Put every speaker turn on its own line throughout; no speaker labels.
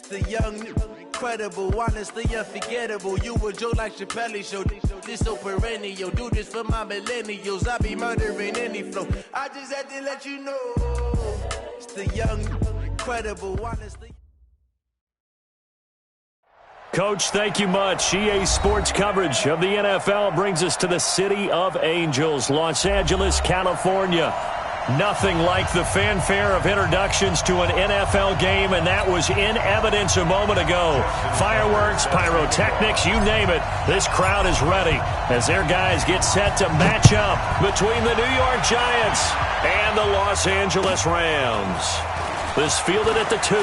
The young, incredible, honestly unforgettable. You a Joe like Chappelle show. This so perennial. Do this for my millennials. I be murdering any flow. I just had to let you know. It's the young, incredible, honestly.
Coach, thank you much. EA Sports coverage of the NFL brings us to the City of Angels, Los Angeles, California. Nothing like the fanfare of introductions to an NFL game, and that was in evidence a moment ago. Fireworks, pyrotechnics, you name it. This crowd is ready as their guys get set to match up between the New York Giants and the Los Angeles Rams. This fielded at the 2.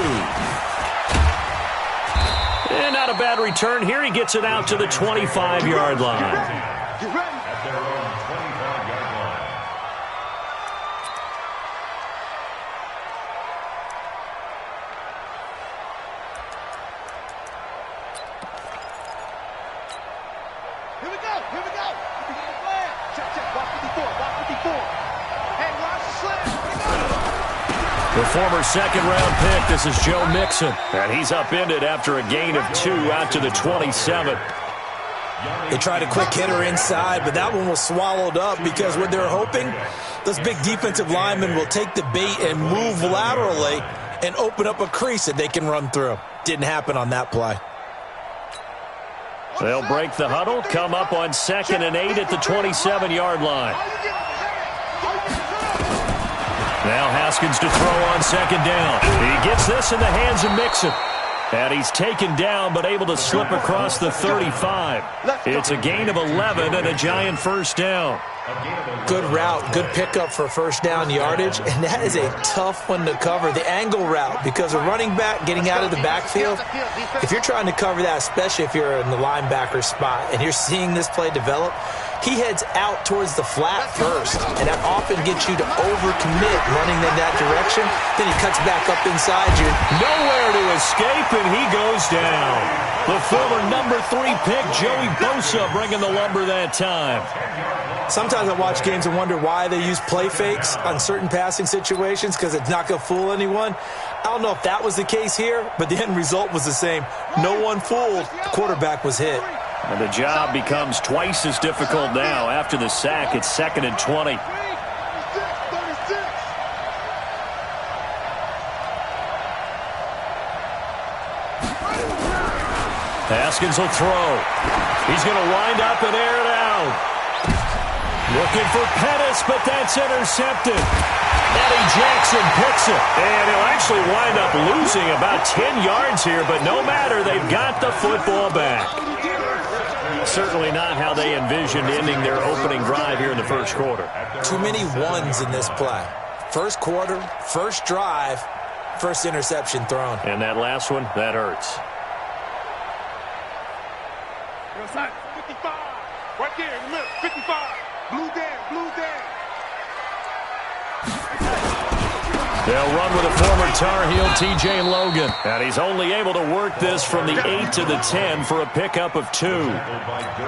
And not a bad return here. He gets it out to the 25-yard line.
At their own 25-yard line.
Here we go. Check. Block 54. Hey, watch the slam.
The former second-round pick, this is Joe Mixon. And he's upended after a gain of 2 out to the 27.
They tried a quick hitter inside, but that one was swallowed up because what they're hoping, those big defensive linemen will take the bait and move laterally and open up a crease that they can run through. Didn't happen on that play.
They'll break the huddle, come up on 2nd and 8 at the 27-yard line. Now Haskins to throw on 2nd down. He gets this in the hands of Mixon. And he's taken down but able to slip across the 35. It's a gain of 11 and a Giant first down.
Good route, good pickup for first down yardage, and that is a tough one to cover, the angle route, because a running back getting out of the backfield, if you're trying to cover that, especially if you're in the linebacker spot and you're seeing this play develop, he heads out towards the flat first, and that often gets you to overcommit running in that direction. Then he cuts back up inside you.
Nowhere to escape, and he goes down. The former number 3 pick, Joey Bosa, bringing the lumber that time.
Sometimes I watch games and wonder why they use play fakes on certain passing situations, because it's not going to fool anyone. I don't know if that was the case here, but the end result was the same. No one fooled. The quarterback was hit.
And the job becomes twice as difficult now after the sack. It's 2nd and 20. Haskins will throw. He's going to wind up and air it out. Looking for Pettis, but that's intercepted. Eddie Jackson picks it. And he'll actually wind up losing about 10 yards here, but no matter, they've got the football back. Certainly not how they envisioned ending their opening drive here in the first quarter.
Too many ones in this play. First quarter, first drive, first interception thrown.
And that last one, that hurts.
55. Right there in the middle. 55. Blue down.
They'll run with a former Tar Heel, T.J. Logan. And he's only able to work this from the 8 to the 10 for a pickup of 2.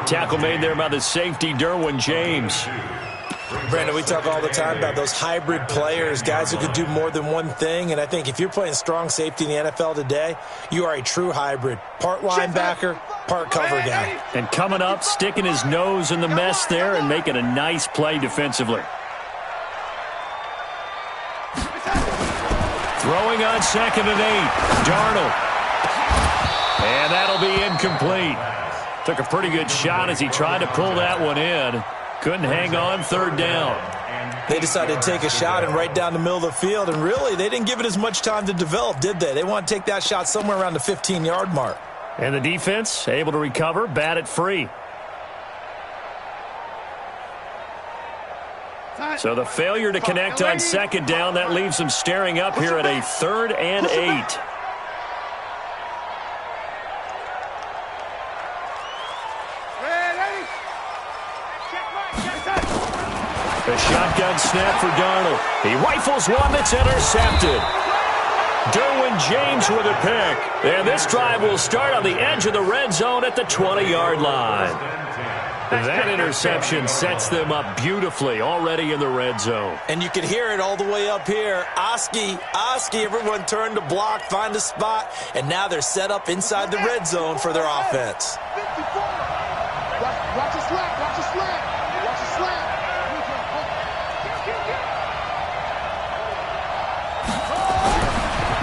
Tackle made there by the safety, Derwin James.
Brandon, we talk all the time about those hybrid players, guys who could do more than one thing. And I think if you're playing strong safety in the NFL today, you are a true hybrid. Part linebacker, part cover guy.
And coming up, sticking his nose in the mess there and making a nice play defensively. Throwing on 2nd and 8. Darnold. And that'll be incomplete. Took a pretty good shot as he tried to pull that one in. Couldn't hang on, 3rd down.
They decided to take a shot and right down the middle of the field, and really, they didn't give it as much time to develop, did they? They want to take that shot somewhere around the 15-yard mark.
And the defense able to recover, bat it free. So the failure to connect on 2nd down, that leaves them staring up here at a 3rd and 8. The shotgun snap for Darnold. He rifles one that's intercepted. Derwin James with a pick. And this drive will start on the edge of the red zone at the 20-yard line. That interception sets them up beautifully already in the red zone.
And you can hear it all the way up here. Oski, everyone turned to block, find a spot, and now they're set up inside the red zone for their offense.
Watch your slap, watch your slap, watch your slap.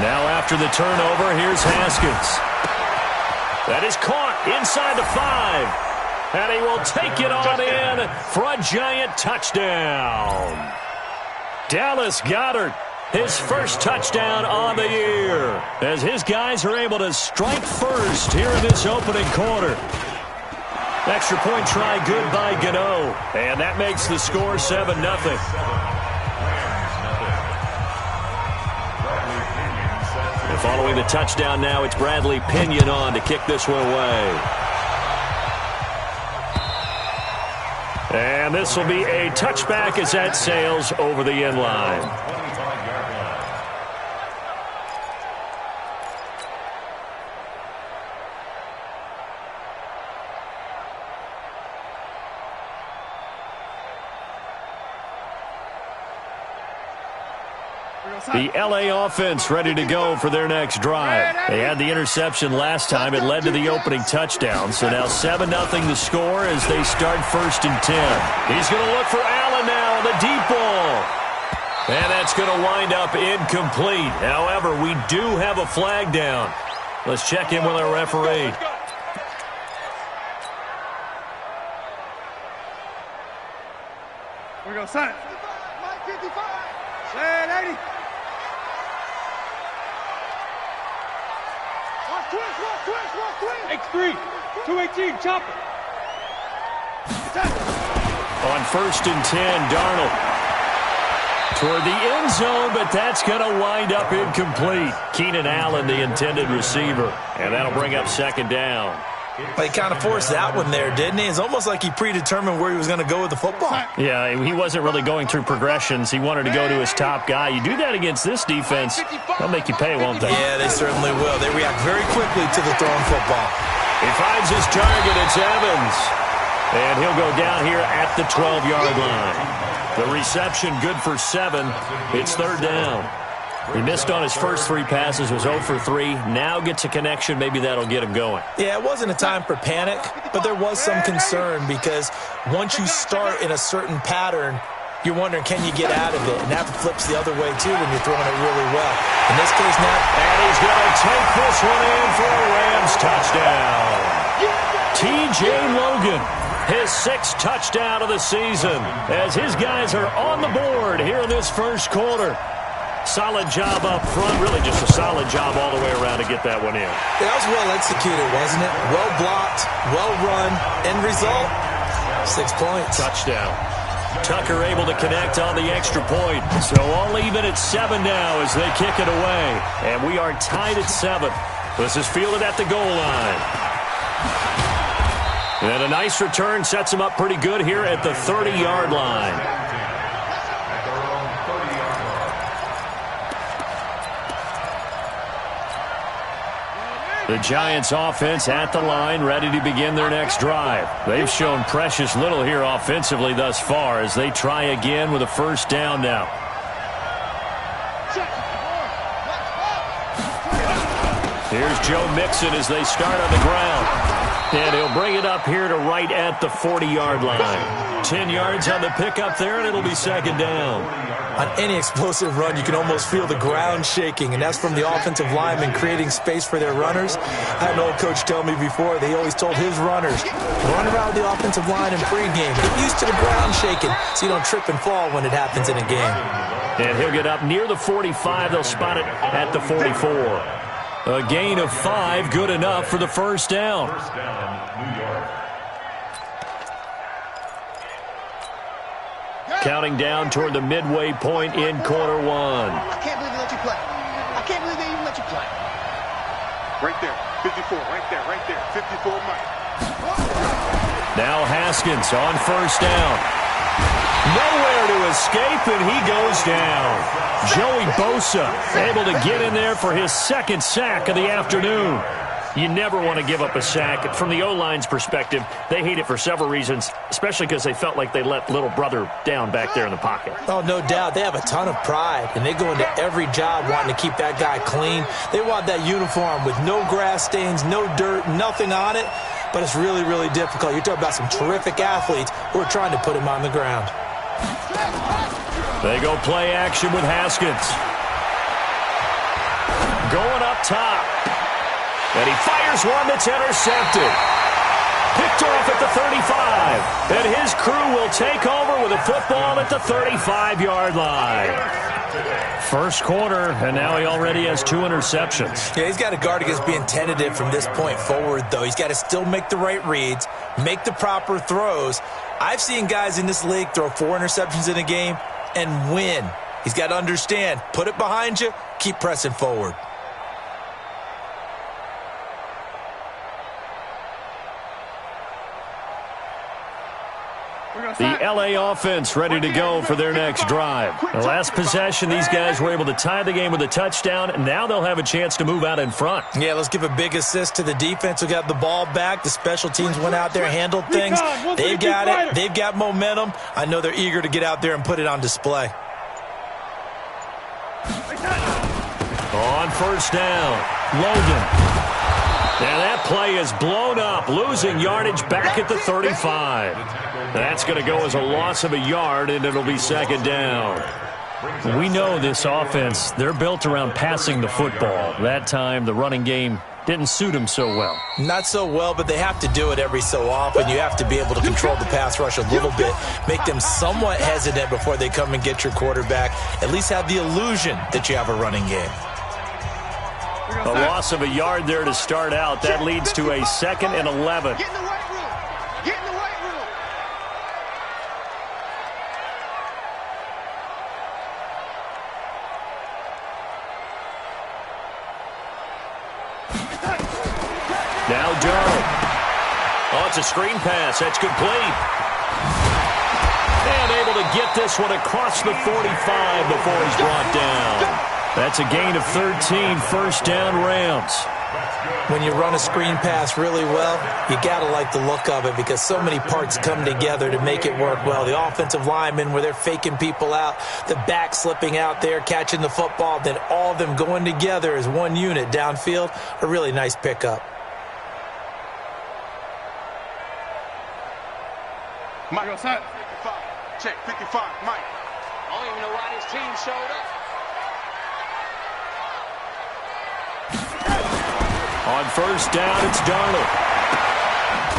Now after the turnover, here's Haskins. That is caught inside the 5. And he will take it on in for a giant touchdown. Dallas Goedert, his first touchdown on the year, as his guys are able to strike first here in this opening quarter. Extra point try good by Gano, and that makes the score 7-0. And following the touchdown now, it's Bradley Pinion on to kick this one away. And this will be a touchback as that sails over the end line. The LA offense ready to go for their next drive. They had the interception last time. It led to the opening touchdown. So now 7-0 the score as they start 1st and 10. He's going to look for Allen now on the deep ball. And that's going to wind up incomplete. However, we do have a flag down. Let's check in with our referee.
We're going to sign it. 55. Say it, 80. X3, 218, chop it.
On 1st and 10, Darnold toward the end zone, but that's going to wind up incomplete. Keenan Allen, the intended receiver, and that'll bring up 2nd down.
He kind of forced that one there, didn't he? It's almost like he predetermined where he was going to go with the football.
Yeah, he wasn't really going through progressions. He wanted to go to his top guy. You do that against this defense, they'll make you pay, won't they?
Yeah, they certainly will. They react very quickly to the thrown football.
He finds his target. It's Evans. And he'll go down here at the 12-yard line. The reception good for 7. It's 3rd down. He missed on his first 3 passes, was 0 for 3. Now gets a connection. Maybe that'll get him going.
Yeah, it wasn't a time for panic, but there was some concern because once you start in a certain pattern, you're wondering, can you get out of it? And that flips the other way, too, when you're throwing it really well. In this case now,
and he's going to take this one in for a Rams touchdown. T.J. Logan, his 6th touchdown of the season, as his guys are on the board here in this first quarter. Solid job up front, really just a solid job all the way around to get that one in.
That was well executed, wasn't it? Well blocked, well run. End result, 6 points.
Touchdown. Tucker able to connect on the extra point. So all even at 7 now as they kick it away. And we are tied at 7. This is fielded at the goal line. And a nice return sets him up pretty good here at the 30-yard line. The Giants offense at the line, ready to begin their next drive. They've shown precious little here offensively thus far as they try again with a 1st down now. Here's Joe Mixon as they start on the ground. And he'll bring it up here to right at the 40-yard line. 10 yards on the pickup there, and it'll be 2nd down.
On any explosive run, you can almost feel the ground shaking, and that's from the offensive linemen creating space for their runners. I had an old coach tell me before, they always told his runners, run around the offensive line in pregame. Get used to the ground shaking so you don't trip and fall when it happens in a game.
And he'll get up near the 45. They'll spot it at the 44. A gain of 5, good enough for the 1st down.
First down, New York.
Counting down toward the midway point in quarter 1.
I can't believe they let you play. I can't believe they even let you play.
Right there, 54, right there, 54 Mike.
Now Haskins on 1st down. Nowhere to escape, and he goes down. Joey Bosa able to get in there for his 2nd sack of the afternoon. You never want to give up a sack. From the O-line's perspective, they hate it for several reasons, especially because they felt like they let little brother down back there in the pocket.
Oh, no doubt. They have a ton of pride, and they go into every job wanting to keep that guy clean. They want that uniform with no grass stains, no dirt, nothing on it, but it's really, really difficult. You're talking about some terrific athletes who are trying to put him on the ground.
They go play action with Haskins. Going up top. And he fires one that's intercepted. Picked off at the 35. And his crew will take over with a football at the 35-yard line. First quarter, and now he already has 2 interceptions.
Yeah, he's got to guard against being tentative from this point forward, though. He's got to still make the right reads, make the proper throws. I've seen guys in this league throw 4 interceptions in a game and win. He's got to understand, put it behind you, keep pressing forward.
The LA offense ready to go for their next drive. The last possession, these guys were able to tie the game with a touchdown, and now they'll have a chance to move out in front.
Yeah, let's give a big assist to the defense who got the ball back. The special teams went out there, handled things. They've got it. They've got momentum. I know they're eager to get out there and put it on display.
On first down, Logan. And that play is blown up, losing yardage back at the 35. That's going to go as a loss of a yard, and it'll be second down. We know this offense, they're built around passing the football. That time, the running game didn't suit them so well.
Not so well, but they have to do it every so often. You have to be able to control the pass rush a little bit, make them somewhat hesitant before they come and get your quarterback. At least have the illusion that you have a running game.
A loss of a yard there to start out. That leads to a 2nd and 11.
Get in the right room. Get in the right room.
Now Darnold. Oh, it's a screen pass. That's complete. And able to get this one across the 45 before he's brought down. That's a gain of 13, first down Rams.
When you run a screen pass really well, you got to like the look of it because so many parts come together to make it work well. The offensive linemen where they're faking people out, the back slipping out there, catching the football, then all of them going together as one unit downfield, a really nice pickup.
Mike, outside. 55. Check, 55, Mike.
I don't even know why this team showed up.
On first down, it's Darnold.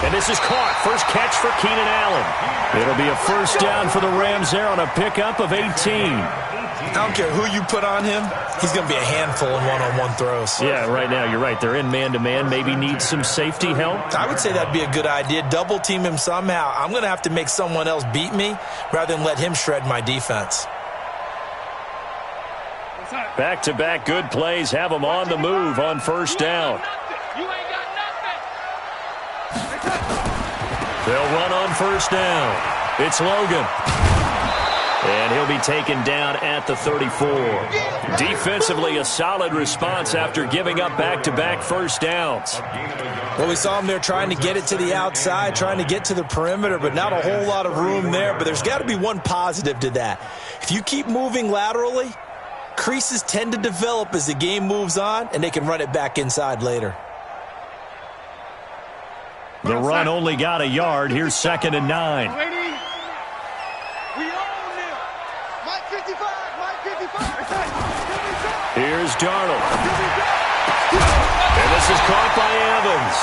And this is caught. First catch for Keenan Allen. It'll be a first down for the Rams there on a pickup of 18.
I don't care who you put on him. He's going to be a handful in one-on-one throws.
Yeah, right now, you're right. They're in man-to-man. Maybe need some safety help.
I would say that'd be a good idea. Double team him somehow. I'm going to have to make someone else beat me rather than let him shred my defense.
Back-to-back good plays have them on the move on first down.
You ain't got nothing.
They'll run on first down. It's Logan. And he'll be taken down at the 34. Defensively, a solid response after giving up back-to-back first downs.
Well, we saw him there trying to get it to the outside, trying to get to the perimeter, but not a whole lot of room there. But there's got to be one positive to that. If you keep moving laterally, creases tend to develop as the game moves on, and they can run it back inside later.
The run only got a yard. Here's 2nd and 9.
Ready? We own them. Mike 55. Mike 55.
Here's Darnold. And this is caught by Evans.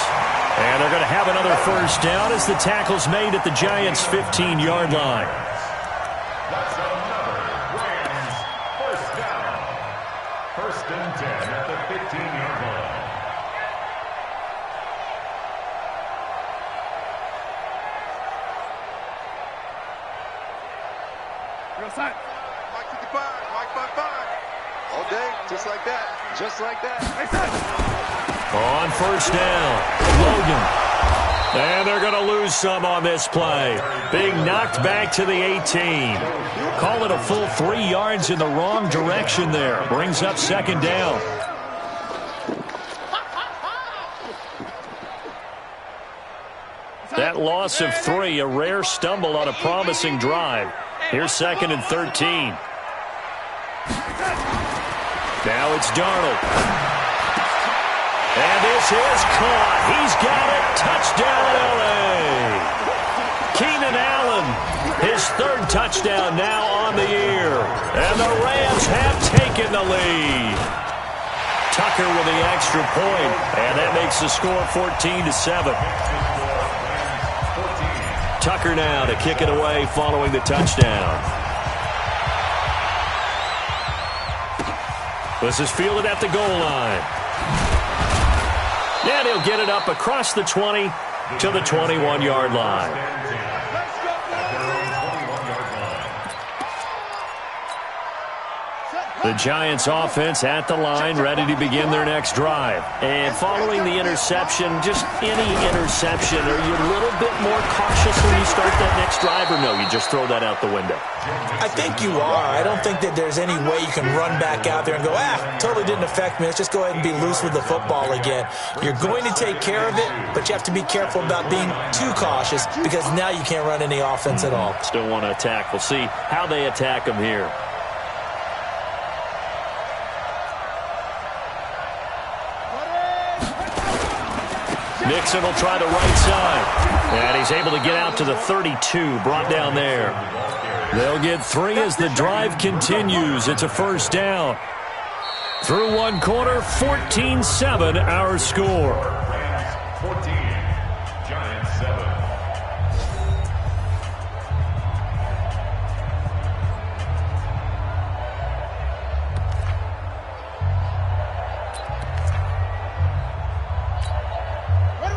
And they're going to have another first down as the tackle's made at the Giants' 15-yard line.
That's another Rams first down. First and 10 at the 15-yard line.
Outside.
Mike 55. Mike 55. All day, just like that. Just like that.
On first down, Logan. And they're going to lose some on this play. Being knocked back to the 18. Call it a full 3 yards in the wrong direction there. Brings up second down. loss of 3, a rare stumble on a promising drive. Here's 2nd and 13. Now it's Darnold. And this is caught. He's got it. Touchdown, L.A. Keenan Allen, his 3rd touchdown now on the year. And the Rams have taken the lead. Tucker with the extra point, and that makes the score 14-7. Tucker now to kick it away following the touchdown. This is fielded at the goal line. And he'll get it up across the 20 to the 21-yard line. The Giants offense at the line, ready to begin their next drive. And following the interception, just any interception, are you a little bit more cautious when you start that next drive, or no, you just throw that out the window?
I think you are. I don't think that there's any way you can run back out there and go, totally didn't affect me. Let's just go ahead and be loose with the football again. You're going to take care of it, but you have to be careful about being too cautious because now you can't run any offense at all.
Still want to attack. We'll see how they attack them here. Nixon will try the right side. And he's able to get out to the 32, brought down there. They'll get 3 as the drive continues. It's a first down. Through one quarter, 14-7 our score.
14, Giants 7.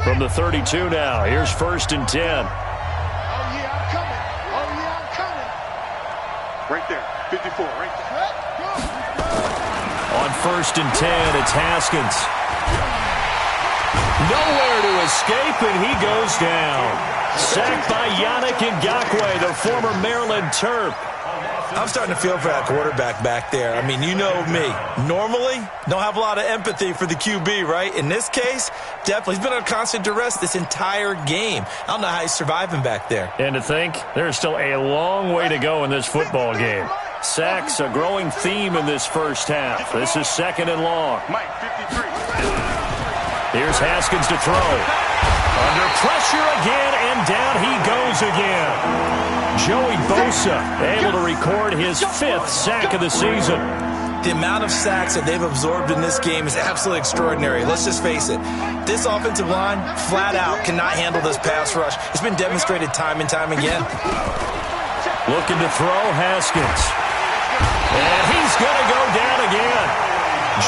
From the 32 now, here's 1st and 10.
Oh, yeah, I'm coming. Oh, yeah, I'm coming. Right there, 54, right there.
On 1st and 10, it's Haskins. Nowhere to escape, and he goes down. Sacked by Yannick Ngakoue, the former Maryland Terp.
I'm starting to feel for that quarterback back there. I mean, you know me. Normally, don't have a lot of empathy for the QB, right? In this case, definitely. He's been under constant duress this entire game. I don't know how he's surviving back there.
And to think, there's still a long way to go in this football game. Sacks, a growing theme in this first half. This is 2nd and long.
Mike, 53.
Here's Haskins to throw. Under pressure again, and down he goes again. Joey Bosa able to record his 5th sack of the season.
The amount of sacks that they've absorbed in this game is absolutely extraordinary. Let's just face it. This offensive line, flat out, cannot handle this pass rush. It's been demonstrated time and time again.
Looking to throw, Haskins. And he's going to go down again.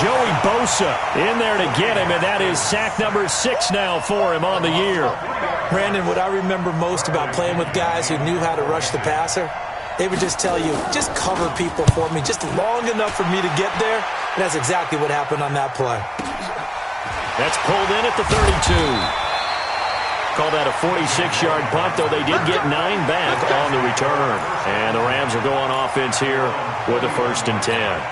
Joey Bosa in there to get him, and that is sack number 6 now for him on the year.
Brandon, what I remember most about playing with guys who knew how to rush the passer, they would just tell you, just cover people for me just long enough for me to get there, and that's exactly what happened on that play.
That's pulled in at the 32. Call that a 46-yard punt, though they did get 9 back on the return. And the Rams will go on offense here with a 1st and 10.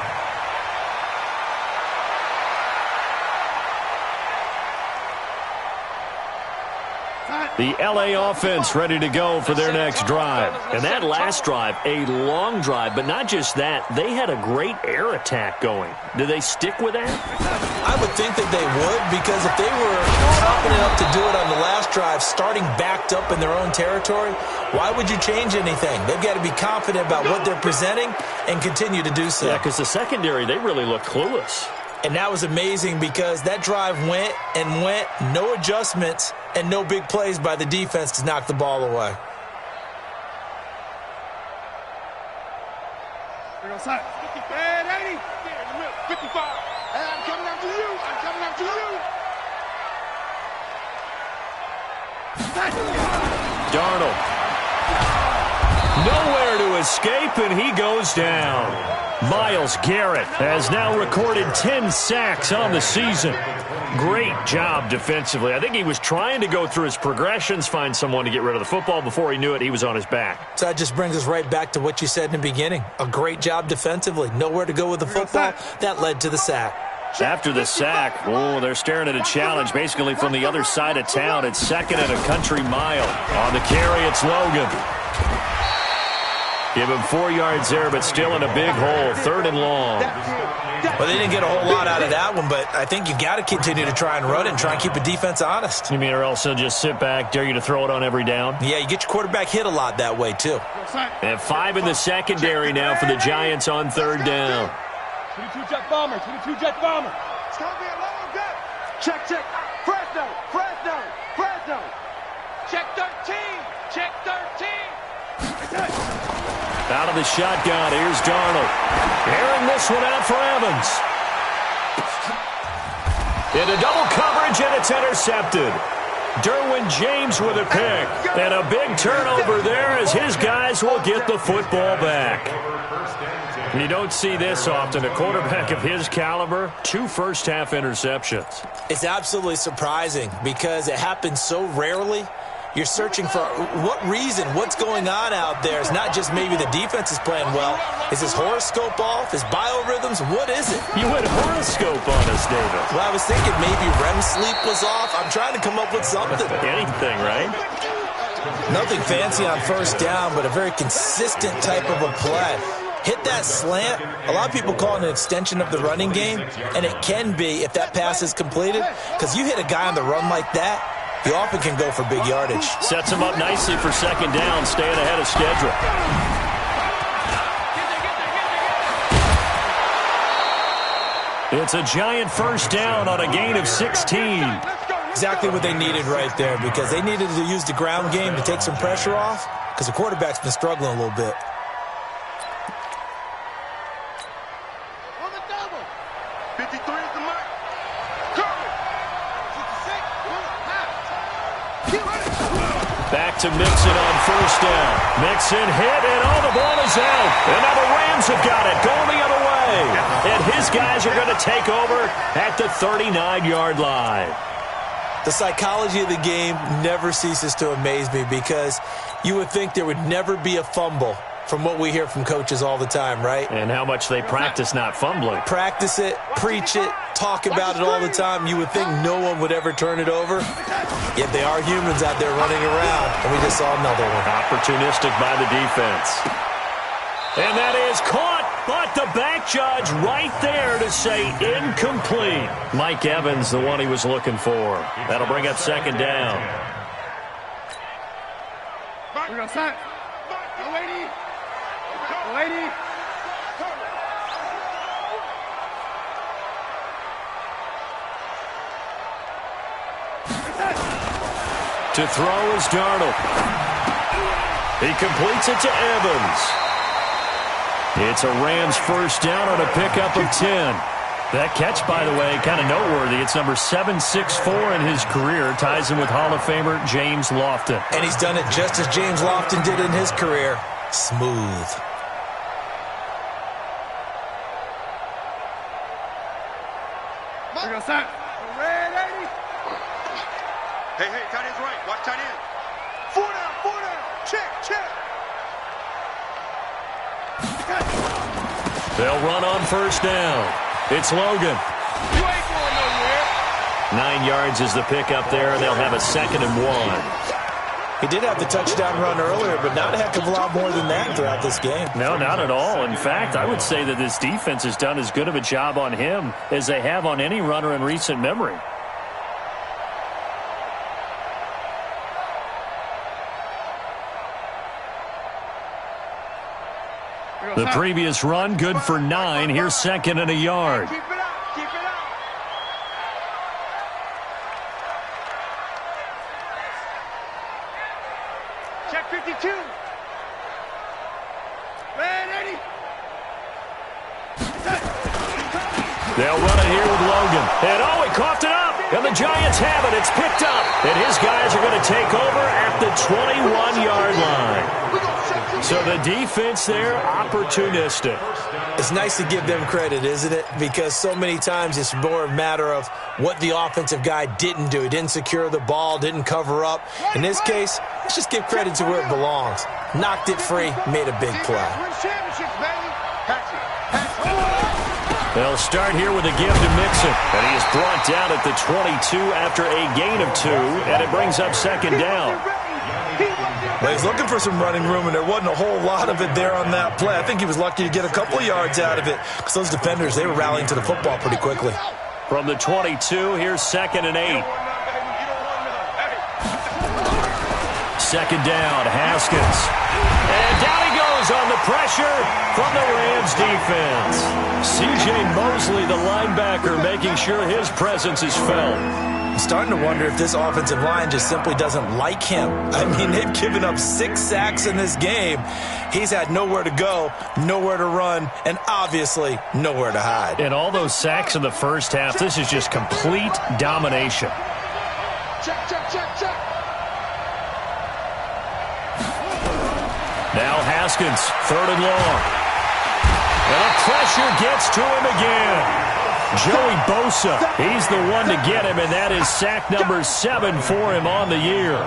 The L.A. offense ready to go for their next drive. And that last drive, a long drive, but not just that. They had a great air attack going. Do they stick with that?
I would think that they would, because if they were confident enough to do it on the last drive, starting backed up in their own territory, why would you change anything? They've got to be confident about what they're presenting and continue to do so.
Yeah, because the secondary, they really look clueless.
And that was amazing because that drive went and went, no adjustments, and no big plays by the defense to knock the ball away.
Bring on side. 80. 55. Hey, I'm coming after you. I'm coming after you.
Darnold. Nowhere to escape, and he goes down. Myles Garrett has now recorded 10 sacks on the season. Great job defensively. I think he was trying to go through his progressions, find someone to get rid of the football. Before he knew it, he was on his back.
So that just brings us right back to what you said in the beginning. A great job defensively. Nowhere to go with the football. That led to the sack.
After the sack, they're staring at a challenge basically from the other side of town. It's second and a country mile. On the carry, it's Logan. Give him 4 yards there, but still in a big hole. 3rd and long.
Well, they didn't get a whole lot out of that one, but I think you got to continue to try and run it and try and keep the defense honest.
You mean or else they'll just sit back, dare you to throw it on every down?
Yeah, you get your quarterback hit a lot that way, too.
And 5 in the secondary now for the Giants on 3rd down.
22 jet bomber, 22 jet bomber. It's going to be a long day. Check. Fresno. Check 13. Check 13.
Out of the shotgun, here's Darnold. Airing this one out for Evans. Into double coverage, and it's intercepted. Derwin James with a pick. And a big turnover there as his guys will get the football back. You don't see this often. A quarterback of his caliber, 2 first-half interceptions.
It's absolutely surprising because it happens so rarely. You're searching for what reason, what's going on out there. It's not just maybe the defense is playing well. Is his horoscope off? His biorhythms? What is it?
You went horoscope on us, David.
Well, I was thinking maybe REM sleep was off. I'm trying to come up with something.
Anything, right?
Nothing fancy on 1st down, but a very consistent type of a play. Hit that slant. A lot of people call it an extension of the running game, and it can be if that pass is completed, because you hit a guy on the run like that, he often can go for big yardage.
Sets him up nicely for 2nd down, staying ahead of schedule. It's a Giant 1st down on a gain of 16.
Exactly what they needed right there, because they needed to use the ground game to take some pressure off, because the quarterback's been struggling a little bit.
On the double. 53 is the mark. Cover. 66.
Back to Mixon on 1st down. Mixon hit, and the ball is out. And now the Rams have got it, going the other way. And his guys are going to take over at the 39-yard line.
The psychology of the game never ceases to amaze me, because you would think there would never be a fumble from what we hear from coaches all the time, right?
And how much they practice not fumbling.
Practice it, preach it, talk about it all the time. You would think no one would ever turn it over. Yet they are humans out there running around, and we just saw another one.
Opportunistic by the defense. And that is caught, but the back judge right there to say incomplete. Mike Evans, the one he was looking for. That'll bring up 2nd down.
We're going to start. Lady.
To throw is Darnold. He completes it to Evans. It's a Rams 1st down on a pickup of 10. That catch, by the way, kind of noteworthy. It's number 764 in his career. Ties him with Hall of Famer James Lofton.
And he's done it just as James Lofton did in his career. Smooth.
We're going to start. Red 80. Hey, tight end's right. Watch tight end. 4 down. Check.
They'll run on 1st down. It's Logan.
You ain't going nowhere.
9 yards is the pickup there. They'll have a 2nd and 1.
He did have the touchdown run earlier, but not a heck of a lot more than that throughout this game.
No, not at all. In fact, I would say that this defense has done as good of a job on him as they have on any runner in recent memory. The previous run, good for 9. Here's 2nd and a yard.
Keep it up. Check 52. Red 80.
They'll run it here with Logan. And he coughed it up. And the Giants have it. It's picked up. And his guys are going to take over at the 21-yard line. So the defense there, opportunistic.
It's nice to give them credit, isn't it? Because so many times it's more a matter of what the offensive guy didn't do. He didn't secure the ball, didn't cover up. In this case, let's just give credit to where it belongs. Knocked it free, made a big play.
They'll start here with a give to Mixon. And he is brought down at the 22 after a gain of 2, and it brings up second down.
Well, he's looking for some running room, and there wasn't a whole lot of it there on that play. I think he was lucky to get a couple of yards out of it because those defenders, they were rallying to the football pretty quickly.
From the 22, here's 2nd and 8. Second down, Haskins. And down he goes on the pressure from the Rams defense. C.J. Mosley, the linebacker, making sure his presence is felt.
I'm starting to wonder if this offensive line just simply doesn't like him. I mean, they've given up 6 sacks in this game. He's had nowhere to go, nowhere to run, and obviously nowhere to hide.
And all those sacks in the first half, this is just complete domination.
Check, check, check, check.
Now Haskins, 3rd and long. And the pressure gets to him again. Joey Bosa, he's the one to get him, and that is sack number 7 for him on the year.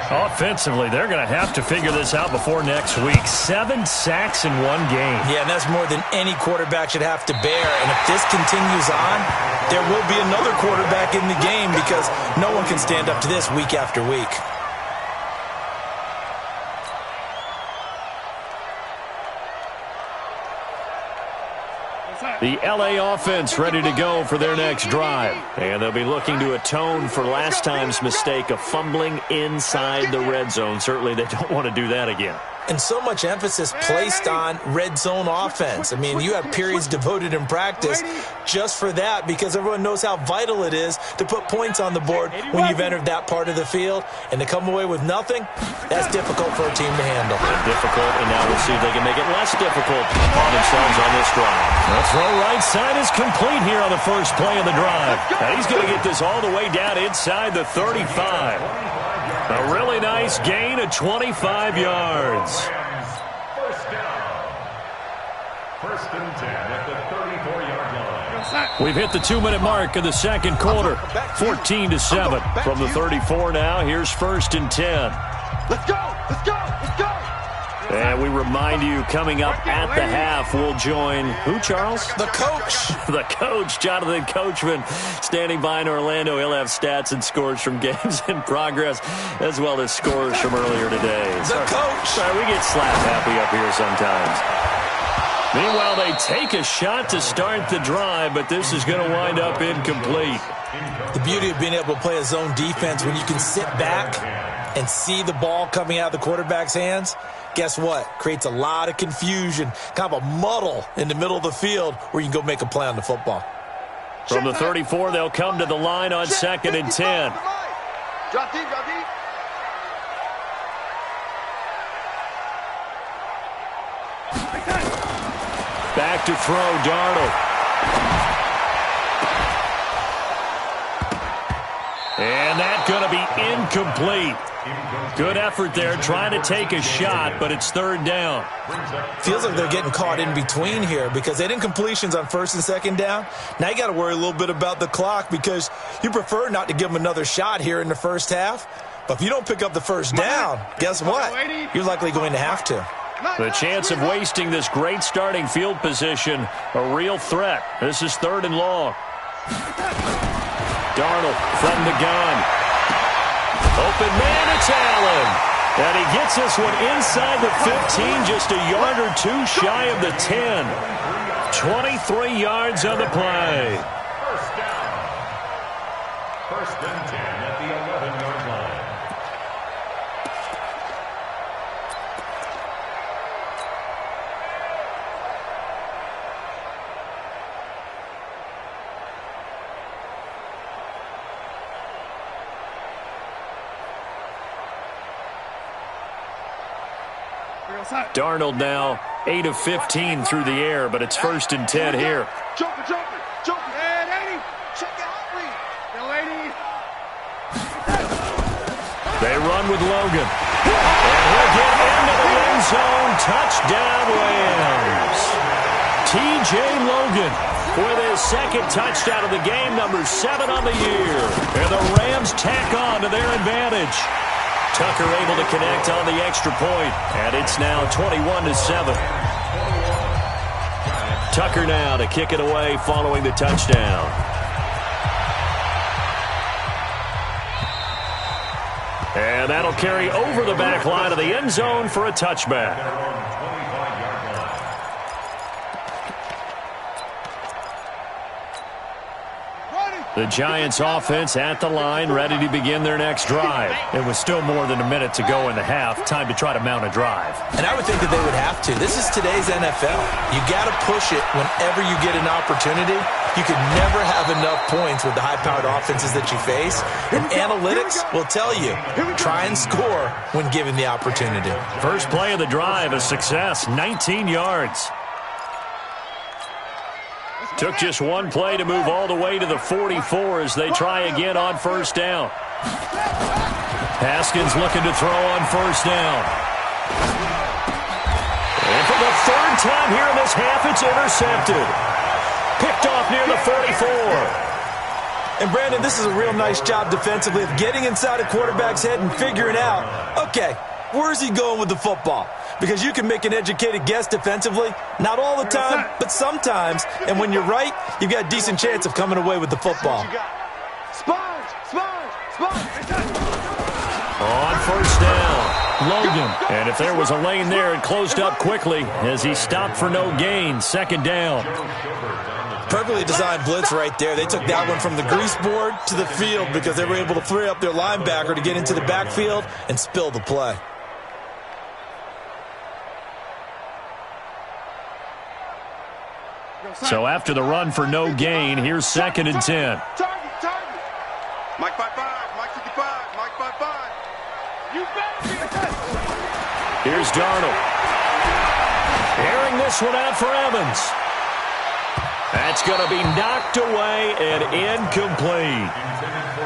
Offensively, they're going to have to figure this out before next week. 7 sacks in one game.
Yeah, and that's more than any quarterback should have to bear. And if this continues on, there will be another quarterback in the game because no one can stand up to this week after week.
The LA offense ready to go for their next drive. And they'll be looking to atone for last time's mistake of fumbling inside the red zone. Certainly they don't want to do that again.
And so much emphasis placed on red zone offense. I mean, you have periods devoted in practice just for that because everyone knows how vital it is to put points on the board when you've entered that part of the field. And to come away with nothing, that's difficult for a team to handle.
Difficult, and now we'll see if they can make it less difficult on themselves on this drive. The throw right side is complete here on the first play of the drive. Now he's going to get this all the way down inside the 35. A really nice gain of 25 yards.
First down. 1st and 10 at the 34-yard line.
We've hit the 2-minute mark of the second quarter. 14-7 from the 34 now. Here's 1st and 10.
Let's go, let's go, let's go.
And we remind you, coming up at the half, we'll join who, Charles?
The coach.
The coach, Jonathan Coachman, standing by in Orlando. He'll have stats and scores from games in progress, as well as scores from earlier today.
The coach.
Sorry, we get slap happy up here sometimes. Meanwhile, they take a shot to start the drive, but this is going to wind up incomplete.
The beauty of being able to play a zone defense when you can sit back and see the ball coming out of the quarterback's hands, guess what? Creates a lot of confusion, kind of a muddle in the middle of the field where you can go make a play on the football.
From the 34, they'll come to the line on 2nd and 10.
Drop deep, drop deep.
Back to throw, Darnold. And that's going to be incomplete. Good effort there, trying to take a shot, but it's 3rd down.
Feels like they're getting caught in between here because they had incompletions on 1st and 2nd down. Now you got to worry a little bit about the clock because you prefer not to give them another shot here in the first half. But if you don't pick up the 1st down, guess what? You're likely going to have to.
The chance of wasting this great starting field position, a real threat. This is 3rd and long. Darnold from the gun. Open man, it's Allen. And he gets this one inside the 15, just a yard or 2 shy of the 10. 23 yards on the play.
First down. 1st and 10 at the 11-yard line.
Darnold now 8 of 15 through the air, but it's 1st and 10 here.
Jumping, jumping, jumping. Hey, 80. Check it out, Lee. Yo, 80.
They run with Logan. And he'll get into the end zone. Touchdown, Rams. T.J. Logan with his 2nd touchdown of the game, number 7 on the year. And the Rams tack on to their advantage. Tucker able to connect on the extra point, and it's now 21-7. Tucker now to kick it away following the touchdown. And that'll carry over the back line of the end zone for a touchback. The Giants offense at the line, ready to begin their next drive. It was still more than a minute to go in the half. Time to try to mount a drive.
And I would think that they would have to. This is today's NFL. You got to push it whenever you get an opportunity. You can never have enough points with the high-powered offenses that you face. And analytics will tell you, try and score when given the opportunity.
First play of the drive, a success, 19 yards. Took just one play to move all the way to the 44 as they try again on first down. Haskins looking to throw on first down. And for the third time here in this half, it's intercepted. Picked off near the 44.
And, Brandon, this is a real nice job defensively of getting inside a quarterback's head and figuring out, okay, where's he going with the football? Because you can make an educated guess defensively. Not all the time, but sometimes. And when you're right, you've got a decent chance of coming away with the football.
On first down, Logan. And if there was a lane there, it closed up quickly as he stopped for no gain. Second down.
Perfectly designed blitz right there. They took that one from the grease board to the field because they were able to free up their linebacker to get into the backfield and spill the play.
So after the run for no gain, here's 2nd and 10.
Mike 5-5, Mike 55, Mike 5-5. You better.
Here's Darnold. Airing this one out for Evans. That's going to be knocked away and incomplete.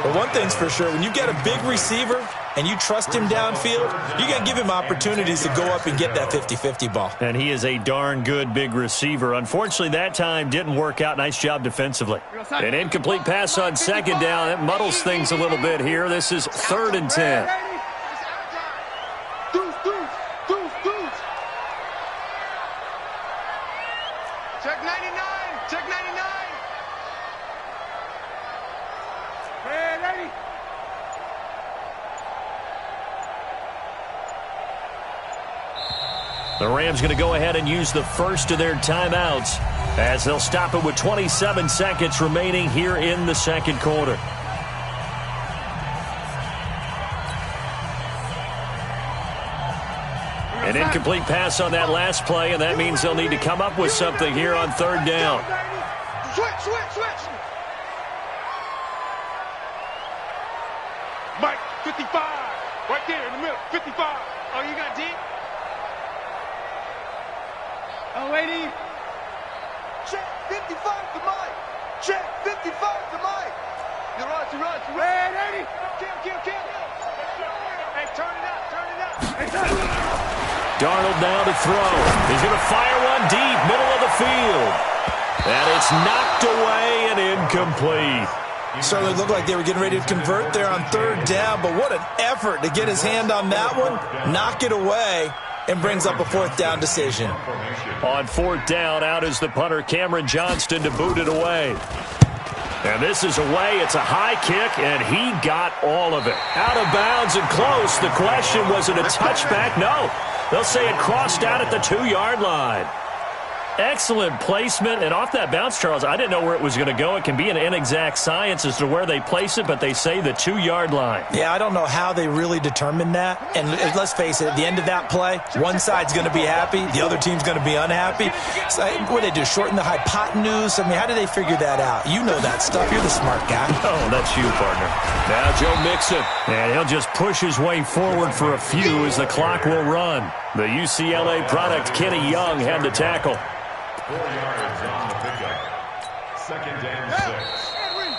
Well, one thing's for sure, when you get a big receiver and you trust him downfield, you got to give him opportunities to go up and get that 50-50 ball.
And he is a darn good big receiver. Unfortunately, that time didn't work out. Nice job defensively. An incomplete pass on 2nd down. It muddles things a little bit here. This is 3rd and 10.
Check 99. Check 99. Ready.
The Rams going to go ahead and use the first of their timeouts as they'll stop it with 27 seconds remaining here in the second quarter. An incomplete pass on that last play, and that means they'll need to come up with something here on 3rd down.
Switch. Mike, 55. Right there in the middle, 55. Oh, you got deep? Oh, lady. Check 55 to Mike. Check 55 to Mike. You're right. Ready. Kill. Hey, turn it up. Hey, turn it up.
Darnold now to throw. He's going to fire one deep, middle of the field. And it's knocked away and incomplete.
Certainly looked like they were getting ready to convert there on 3rd down, but what an effort to get his hand on that one, knock it away, and brings up a 4th down decision.
On 4th down, out is the punter, Cameron Johnston, to boot it away. And this is away. It's a high kick, and he got all of it. Out of bounds and close. The question, was it a touchback? No. They'll say it crossed out at the 2-yard line. Excellent placement, and off that bounce, Charles, I didn't know where it was going to go. It can be an inexact science as to where they place it, but they say the 2-yard line.
Yeah, I don't know how they really determined that. And let's face it, at the end of that play, one side's going to be happy, the other team's going to be unhappy. So what did they do, shorten the hypotenuse? I mean, how did they figure that out? You know that stuff. You're the smart guy.
Oh, that's you, partner. Now Joe Mixon, and he'll just push his way forward for a few as the clock will run. The UCLA product, Kenny Young, had the tackle.
4 yards on the pickup. 2nd and 6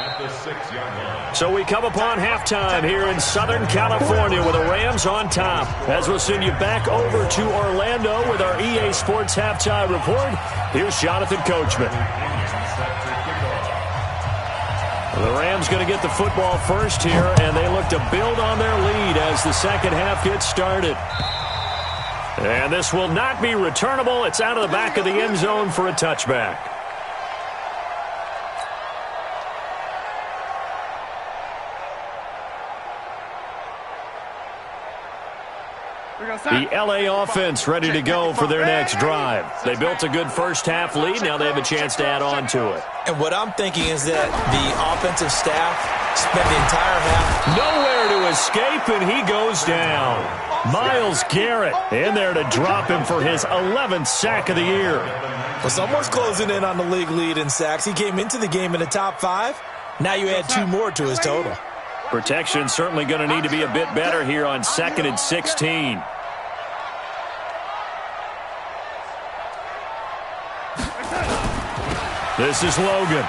at the 6-yard line.
So we come upon halftime here in Southern California with the Rams on top. As we'll send you back over to Orlando with our EA Sports Halftime Report, here's Jonathan Coachman. The Rams going to get the football first here, and they look to build on their lead as the second half gets started. And this will not be returnable. It's out of the back of the end zone for a touchback. The LA offense ready to go for their next drive. They built a good first-half lead. Now they have a chance to add on to it.
And what I'm thinking is that the offensive staff spent the entire half.
Nowhere to escape, and he goes down. Myles Garrett in there to drop him for his 11th sack of the year.
Well, someone's closing in on the league lead in sacks. He came into the game in the top 5. Now you add 2 more to his total.
Protection certainly going to need to be a bit better here on 2nd and 16. This is Logan.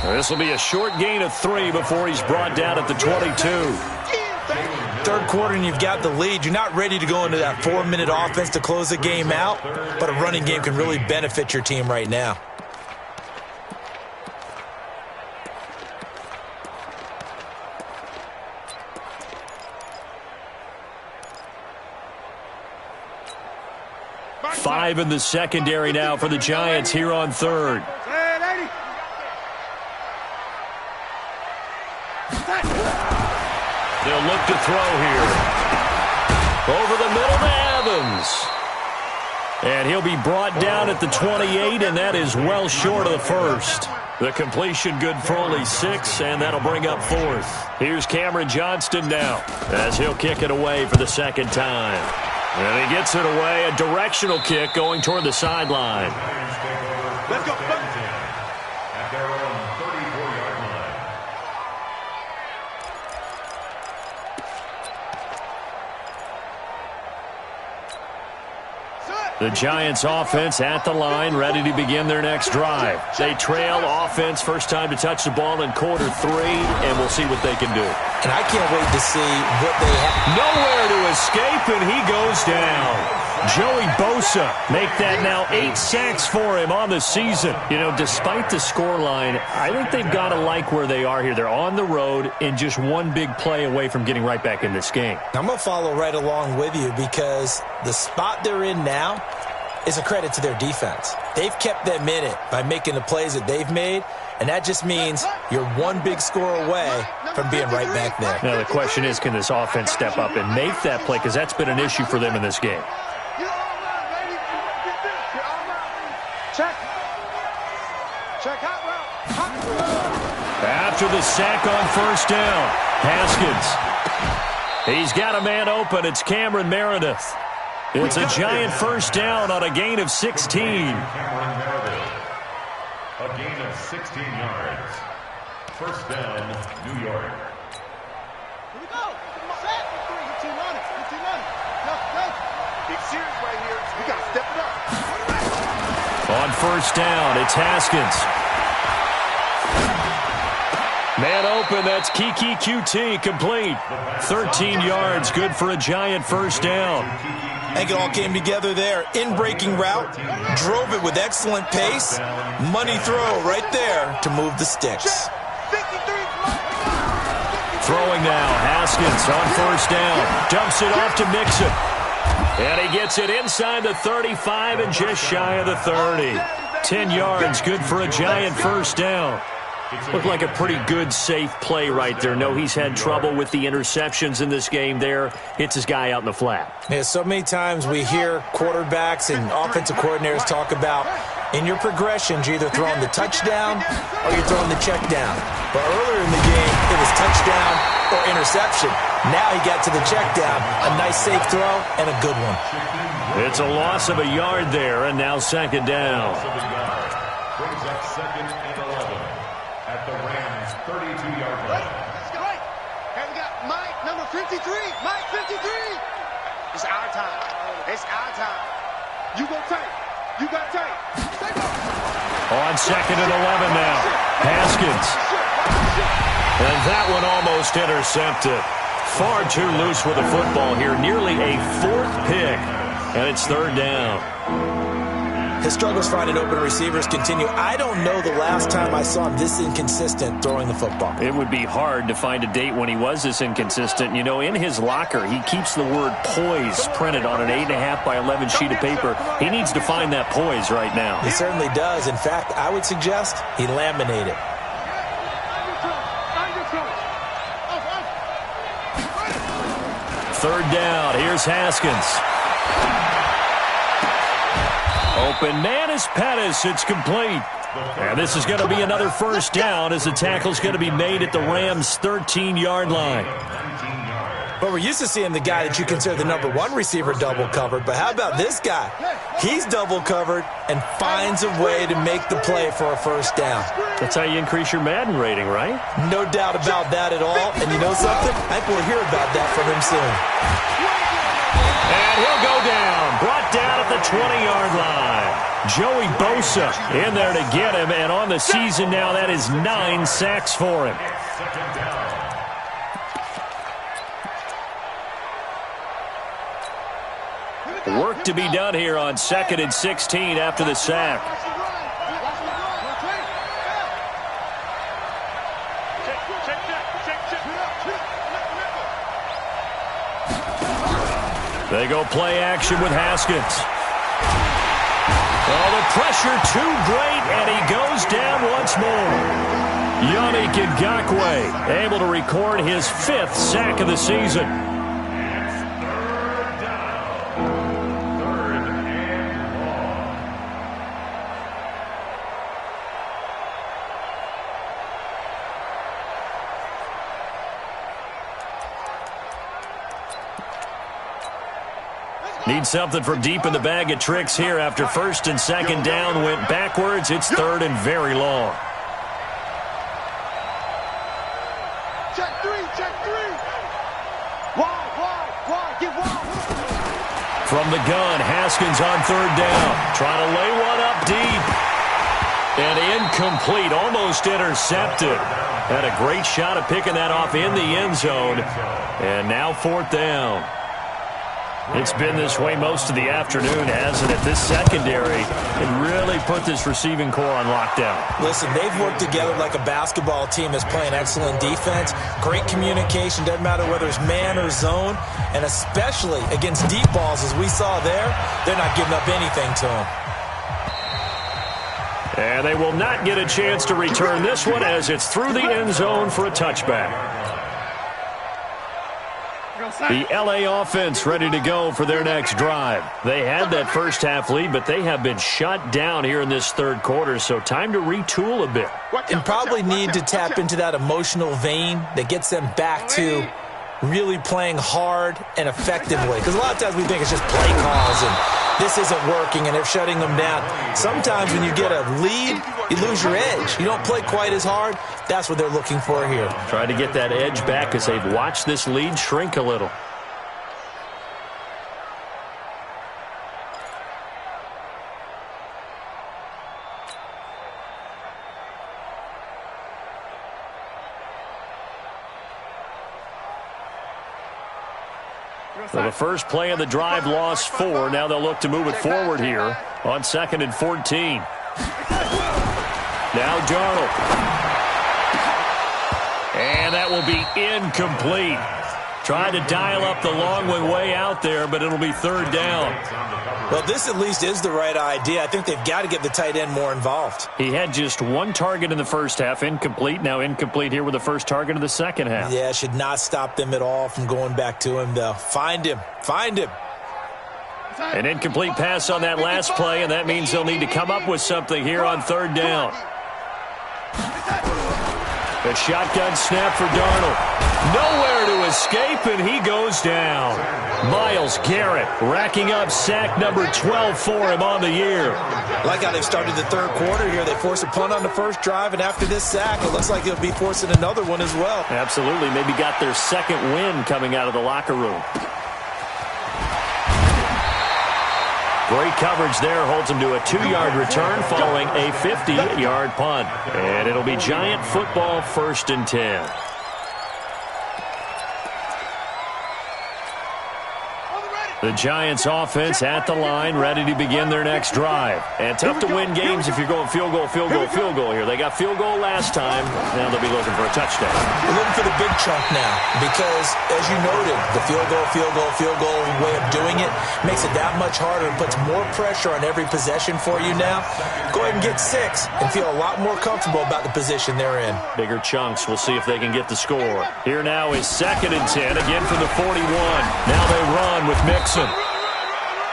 This will be a short gain of 3 before he's brought down at the 22.
Third quarter and you've got the lead. You're not ready to go into that 4-minute offense to close the game out, but a running game can really benefit your team right now.
Five in the secondary now for the Giants here on 3rd. They'll look to throw here. Over the middle to Evans. And he'll be brought down at the 28, and that is well short of the first. The completion good for only 6, and that'll bring up 4th. Here's Cameron Johnston now as he'll kick it away for the second time. And he gets it away, a directional kick going toward the sideline.
Let's go.
At their own 34-yard line.
The Giants offense at the line, ready to begin their next drive. They trail offense, first time to touch the ball in quarter 3, and we'll see what they can do.
And I can't wait to see what they have.
Nowhere to escape, and he goes down. Joey Bosa make that now 8 sacks for him on the season. You know, despite the scoreline, I think they've got to like where they are here. They're on the road and just one big play away from getting right back in this game.
I'm going to follow right along with you because the spot they're in now is a credit to their defense. They've kept them in it by making the plays that they've made, and that just means you're one big score away from being right back there.
Now the question is, can this offense step up and make that play? Because that's been an issue for them in this game. After the sack on first down, Haskins. He's got a man open. It's Cameron Meredith. It's a Giant first down on a gain of 16.
Cameron Meredith. A gain of 16 yards. First down, New York.
Here we go. Set. Get team on it. Get team on it. Go. Big series right here. We got to step it up.
On first down, it's Haskins. Man open, that's Kiki QT, complete. 13 yards, good for a Giant first down.
I think it all came together there. In-breaking route, drove it with excellent pace. Money throw right there to move the sticks.
Throwing now, Haskins on first down. Dumps it off to Mixon. And he gets it inside the 35 and just shy of the 30. 10 yards, good for a Giant first down. Looked like a pretty good, safe play right there. No, he's had trouble with the interceptions in this game there. Hits his guy out in the flat.
Yeah, so many times we hear quarterbacks and offensive coordinators talk about in your progressions, you're either throwing the touchdown or you're throwing the check down. But earlier in the game, it was touchdown or interception. Now he got to the check down. A nice, safe throw and a good one.
It's a loss of a yard there, and now second down.
Brings up second and 11 at the Rams' 32-yard line.
Let's go. And we got Mike, number 53. Mike, 53. It's our time. It's our time. You go tight. You got tight.
On second and 11 now. Haskins. And that one almost intercepted. Far too loose with the football here. Nearly a 4th pick. And it's third down.
His struggles finding open receivers continue. I don't know the last time I saw him this inconsistent throwing the football.
It would be hard to find a date when he was this inconsistent. You know, in his locker, he keeps the word poise printed on an 8.5 by 11 sheet of paper. He needs to find that poise right now.
He certainly does. In fact, I would suggest he laminate it.
Third down. Here's Haskins. Open man is Pettis. It's complete. And this is going to be another first down as the tackle's going to be made at the Rams' 13-yard line.
But we're used to seeing the guy that you consider the number one receiver double covered. But how about this guy? He's double covered and finds a way to make the play for a first down.
That's how you increase your Madden rating, right?
No doubt about that at all. And you know something? I think we'll hear about that from him soon.
And he'll go down. Brought down at the 20-yard line. Joey Bosa in there to get him. And on the season now, that is 9 sacks for him. Work to be done here on 2nd and 16 after the sack. They go play action with Haskins. Oh, the pressure too great, and he goes down once more. Yannick Ngakoue able to record his 5th sack of the season. Need something from deep in the bag of tricks here after 1st and 2nd down went backwards. It's 3rd and very long.
Check three. Wide, get wide.
From the gun, Haskins on 3rd down. Trying to lay one up deep. And incomplete, almost intercepted. Had a great shot at picking that off in the end zone. And now 4th down. It's been this way most of the afternoon, hasn't it? This secondary can really put this receiving core on lockdown.
Listen, they've worked together like a basketball team that's playing excellent defense. Great communication, doesn't matter whether it's man or zone. And especially against deep balls, as we saw there, they're not giving up anything to them.
And they will not get a chance to return this one as it's through the end zone for a touchback. The LA offense ready to go for their next drive. They had that first half lead, but they have been shut down here in this 3rd quarter, so time to retool a bit.
And probably need to tap into that emotional vein that gets them back to really playing hard and effectively. Because a lot of times we think it's just play calls and this isn't working and they're shutting them down. Sometimes when you get a lead, you lose your edge. You don't play quite as hard. That's what they're looking for here.
Trying to get that edge back as they've watched this lead shrink a little. So the first play of the drive lost 4. Now they'll look to move it forward here on 2nd and 14. Now Darnold. And that will be incomplete. Tried to dial up the long one way out there, but it'll be 3rd down.
Well, this at least is the right idea. I think they've got to get the tight end more involved.
He had just 1 target in the first half, incomplete. Now incomplete here with the first target of the second half.
Yeah, should not stop them at all from going back to him, though. Find him.
An incomplete pass on that last play, and that means they'll need to come up with something here on 3rd down. A shotgun snap for Darnold. Nowhere to escape, and he goes down. Myles Garrett racking up sack number 12 for him on the year.
Like how they've started the 3rd quarter here. They forced a punt on the first drive, and after this sack, it looks like they'll be forcing another one as well.
Absolutely. Maybe got their 2nd win coming out of the locker room. Great coverage there, holds him to a 2-yard return following a 50-yard punt. And it'll be Giant football 1st and 10. The Giants offense at the line, ready to begin their next drive. And tough to win games if you're going field goal here. They got field goal last time. Now they'll be looking for a touchdown.
They're looking for the big chunk now because, as you noted, the field goal way of doing it makes it that much harder and puts more pressure on every possession for you now. Go ahead and get 6 and feel a lot more comfortable about the position they're in.
Bigger chunks. We'll see if they can get the score. Here now is 2nd and 10, again from the 41. Now they run with Mixon.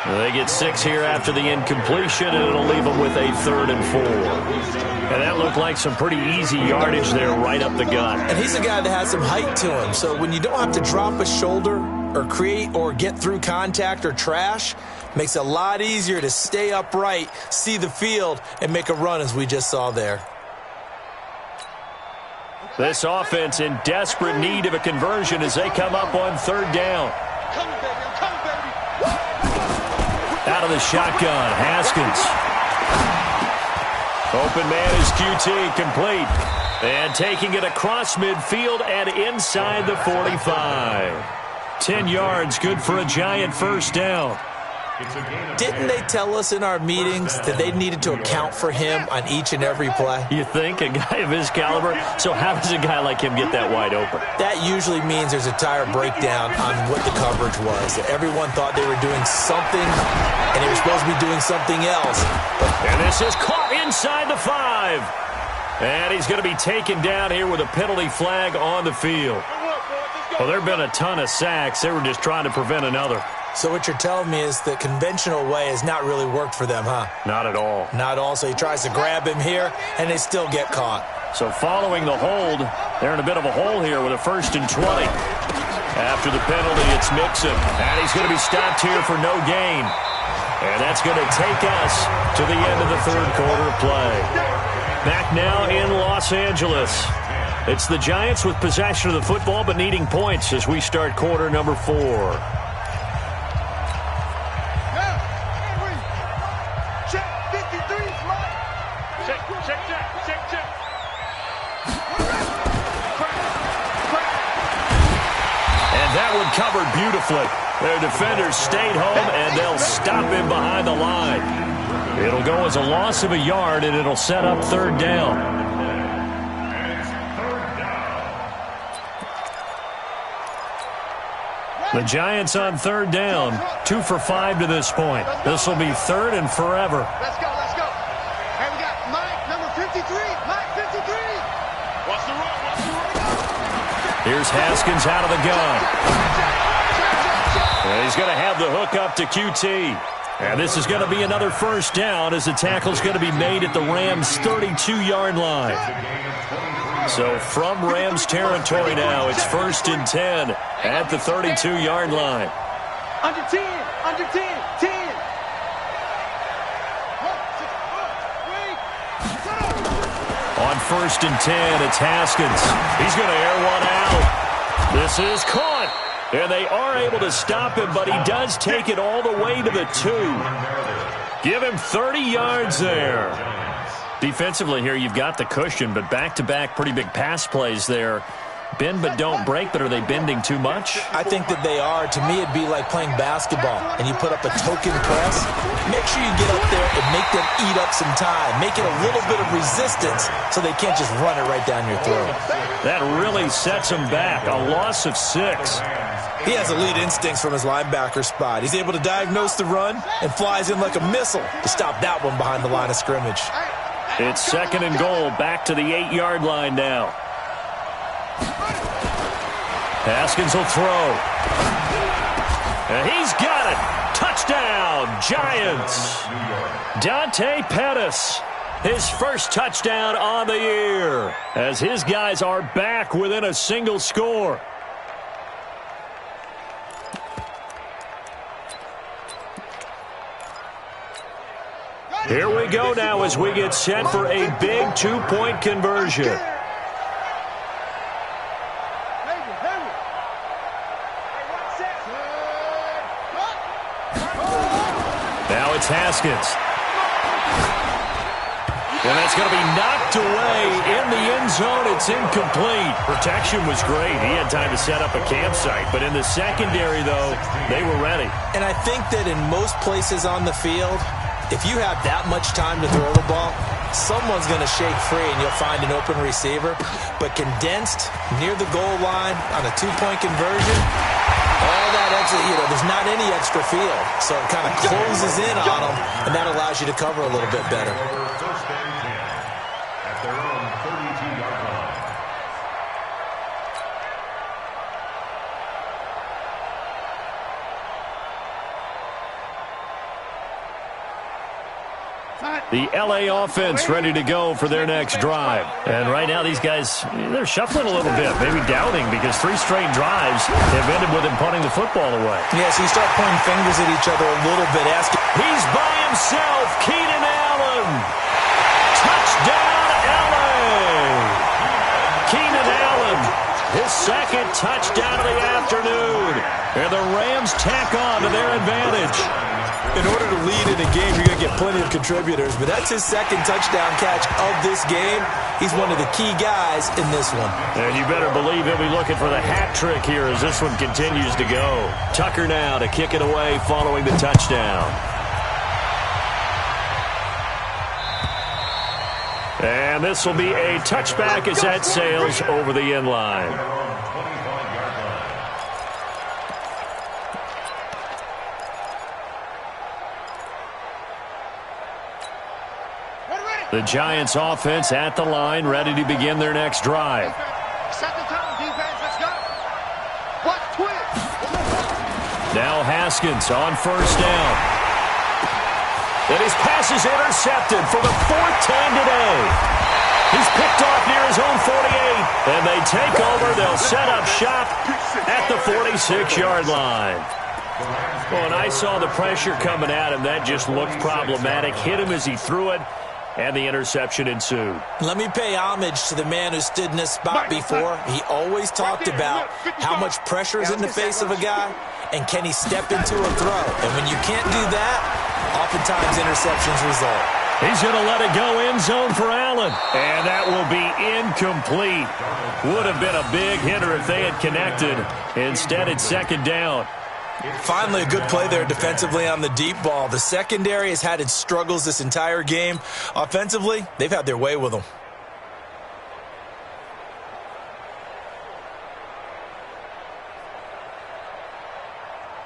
They get 6 here after the incompletion, and it'll leave them with a 3rd and 4. And that looked like some pretty easy yardage there right up the gut.
And he's a guy that has some height to him, so when you don't have to drop a shoulder or create or get through contact or trash, makes it a lot easier to stay upright, see the field, and make a run as we just saw there.
This offense in desperate need of a conversion as they come up on 3rd down. Out of the shotgun, Haskins. Open man is QT, complete. And taking it across midfield and inside the 45. 10 yards, good for a Giant first down.
Didn't they tell us in our meetings that they needed to account for him on each and every play?
You think? A guy of his caliber? So how does a guy like him get that wide open?
That usually means there's a tire breakdown on what the coverage was. That everyone thought they were doing something, and they were supposed to be doing something else.
And this is caught inside the 5. And he's going to be taken down here with a penalty flag on the field. Well, there have been a ton of sacks. They were just trying to prevent another.
So what you're telling me is the conventional way has not really worked for them, huh?
Not at all.
Not at all. So he tries to grab him here, and they still get caught.
So following the hold, they're in a bit of a hole here with a 1st and 20. After the penalty, it's Mixon. And he's going to be stopped here for no gain. And that's going to take us to the end of the 3rd quarter of play. Back now in Los Angeles. It's the Giants with possession of the football but needing points as we start quarter number 4. Covered beautifully. Their defenders stayed home, and they'll stop him behind the line. It'll go as a loss of a yard, and it'll set up 3rd down. The Giants on 3rd down, 2 for 5 to this point. This will be 3rd and forever.
Let's go. Hey, we got Mike, number 53. Mike, 53. Watch the run.
Here's Haskins out of the gun. And he's going to have the hook up to QT. And this is going to be another 1st down as the tackle's going to be made at the Rams' 32-yard line. So from Rams territory now, it's 1st and 10 at the 32-yard line.
Under 10, 10.
On 1st and 10, it's Haskins. He's going to air one out. This is caught. And they are able to stop him, but he does take it all the way to the 2. Give him 30 yards there. Defensively here, you've got the cushion, but back-to-back pretty big pass plays there. Bend but don't break, but are they bending too much?
I think that they are. To me, it'd be like playing basketball, and you put up a token press. Make sure you get up there and make them eat up some time. Make it a little bit of resistance so they can't just run it right down your throat.
That really sets them back. A loss of 6.
He has elite instincts from his linebacker spot. He's able to diagnose the run and flies in like a missile to stop that one behind the line of scrimmage.
It's 2nd and goal, back to the 8-yard line now. Haskins will throw. And he's got it. Touchdown, Giants. Dante Pettis, his first touchdown on the year, as his guys are back within a single score. Here we go now as we get set for a big 2-point conversion. Now it's Haskins. And that's going to be knocked away in the end zone. It's incomplete. Protection was great. He had time to set up a campsite. But in the secondary, though, they were ready.
And I think that in most places on the field, if you have that much time to throw the ball, someone's going to shake free and you'll find an open receiver. But condensed near the goal line on a two-point conversion, all that extra, there's not any extra field. So it kind of closes in on them, and that allows you to cover a little bit better.
First and 10 at their own 32-yard line.
The LA offense ready to go for their next drive. And right now these guys, they're shuffling a little bit, maybe doubting, because 3 straight drives have ended with him punting the football away.
Yeah, so you start pointing fingers at each other a little bit, asking.
He's by himself, Keenan Allen. Touchdown, LA. Keenan Allen, his second touchdown of the afternoon. And the Rams tack on to their advantage.
In order to lead in a game, you're going to get plenty of contributors, but that's his second touchdown catch of this game. He's one of the key guys in this one.
And you better believe he'll be looking for the hat trick here as this one continues to go. Tucker now to kick it away following the touchdown. And this will be a touchback as that sails over the end line. The Giants offense at the line, ready to begin their next drive.
Second time, defense, let's go. What twist?
Now Haskins on first down. And his pass is intercepted for the 4th time today. He's picked off near his own 48. And they take over. They'll set up shop at the 46-yard line. Well, and I saw the pressure coming at him. That just looked problematic. Hit him as he threw it. And the interception ensued.
Let me pay homage to the man who stood in this spot before. He always talked about how much pressure is in the face of a guy, and can he step into a throw. And when you can't do that, oftentimes interceptions result.
He's going to let it go end zone for Allen. And that will be incomplete. Would have been a big hitter if they had connected. Instead, it's second down.
Finally, a good play there defensively on the deep ball. The secondary has had its struggles this entire game. Offensively, they've had their way with them.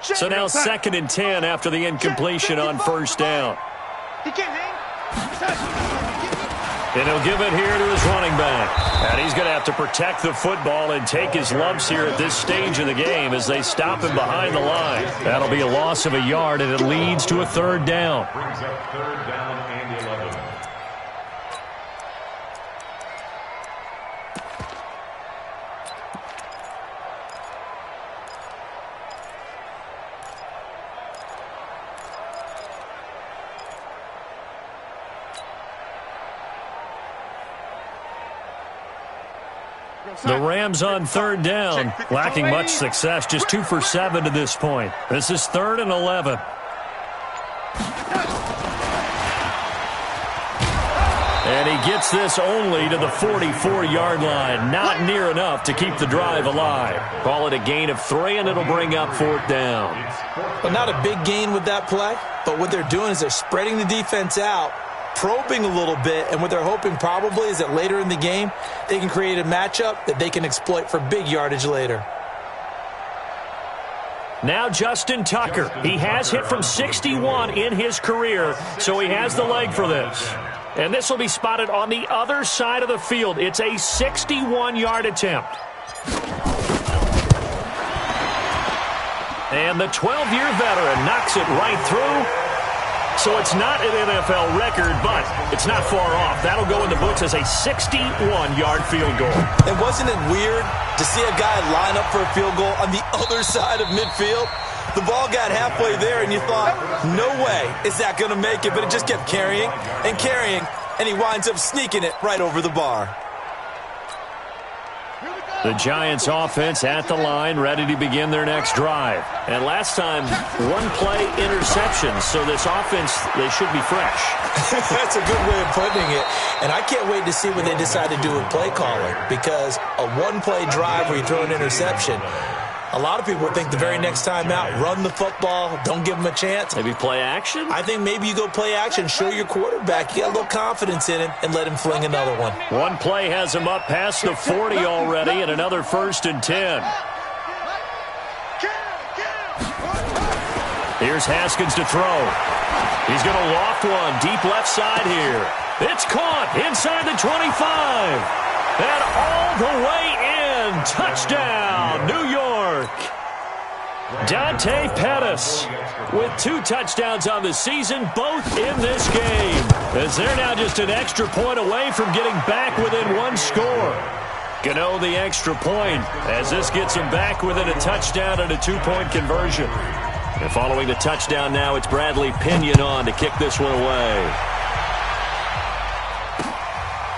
So now 2nd and 10 after the incompletion on first down.
He can't hang.
And he'll give it here to his running back. And he's going to have to protect the football and take his lumps here at this stage of the game as they stop him behind the line. That'll be a loss of a yard, and it leads to a 3rd down.
Brings up 3rd down and 11.
The Rams on 3rd down, lacking much success, just 2 for 7 to this point. This is 3rd and 11. And he gets this only to the 44-yard line. Not near enough to keep the drive alive. Call it a gain of 3, and it'll bring up 4th down.
Well, not a big gain with that play, but what they're doing is they're spreading the defense out, probing a little bit, and what they're hoping probably is that later in the game, they can create a matchup that they can exploit for big yardage later.
Now Justin Tucker. He has hit from 61 in his career, so he has the leg for this. And this will be spotted on the other side of the field. It's a 61-yard attempt. And the 12-year veteran knocks it right through. So it's not an NFL record, but it's not far off. That'll go in the books as a 61-yard field goal.
And wasn't it weird to see a guy line up for a field goal on the other side of midfield? The ball got halfway there, and you thought, no way is that going to make it. But it just kept carrying and carrying, and he winds up sneaking it right over the bar.
Here we go.
The Giants offense at the line, ready to begin their next drive. And last time, one play interception. So this offense, they should be fresh.
That's a good way of putting it. And I can't wait to see what they decide to do with play calling, because a one-play drive where you throw an interception, a lot of people think the very next time out, run the football, don't give them a chance.
Maybe play action?
I think maybe you go play action, show your quarterback, you got a little confidence in him, and let him fling another one.
One play has him up past the 40 already, and another 1st and 10. Here's Haskins to throw. He's going to loft one deep left side here. It's caught inside the 25. And all the way in. Touchdown, New York. Dante Pettis with 2 touchdowns on the season, both in this game, as they're now just an extra point away from getting back within 1 score. Gano the extra point as this gets them back within a touchdown and a 2-point conversion. And following the touchdown now, it's Bradley Pinion on to kick this one away.